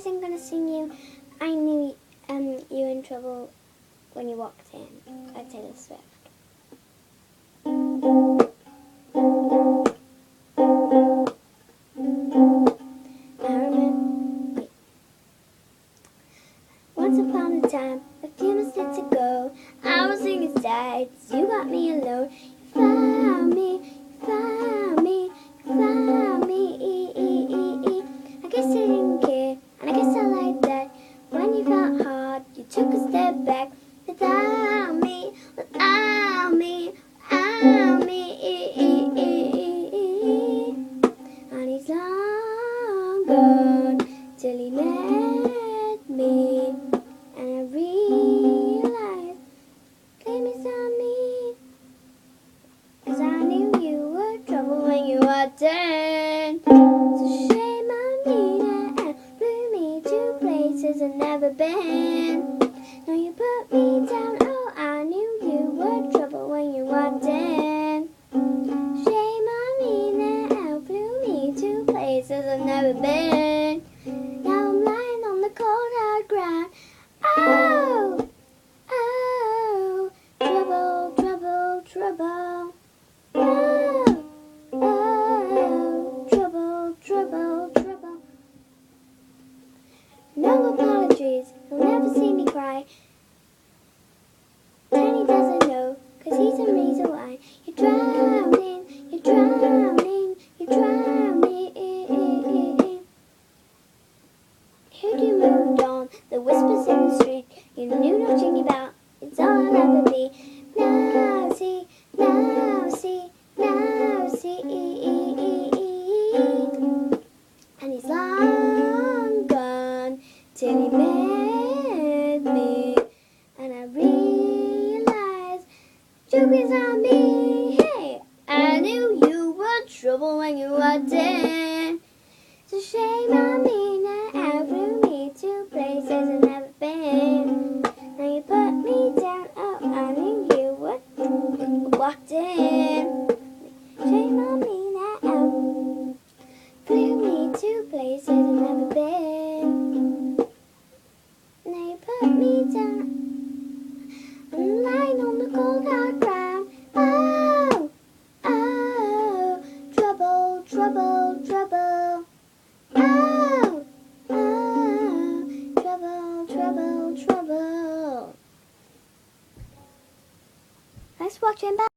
wasn't gonna sing you I Knew You Were in Trouble When You Walked In by Taylor Swift. I remember once upon a time, a few minutes ago, I was singing sad, you got me alone. You found me, you found me, you found me. I guess I didn't care, and I guess I like that. When you felt hard, you took a step back. Without me, without me, without me. And he's long gone till he met me. And I realized, blame is on me. 'Cause I knew you were trouble when you were dead. So shame on me now, blew me to places I've never been. No, you put me down, oh, I knew you were trouble when you were dead. Shame on me now, blew me to places I've never been. Now I'm lying on the cold hard ground. Oh, oh, trouble, trouble, trouble. Oh, oh, trouble, trouble, trouble. No apologies, he'll never see me cry. Danny doesn't know, 'cause he's the reason why. You're drowning, you're drowning, you're drowning. Heard you moved on, the whispers in the street. You knew nothing about, it's all I'll ever be. Now see, now see, now see. And he's long gone till he met me. And I realized, joke is on me. Hey, I knew you were trouble when you were dead. So shame on me now, blew me to places I've never been. Now you put me down, oh, I knew you would walked in. Shame on me now, blew me to places I've never been. Now you put me down, I'm lying on the cold hard ground. Oh, oh, trouble, trouble, trouble. Oh, oh, trouble, trouble, trouble. Nice watching. Bye.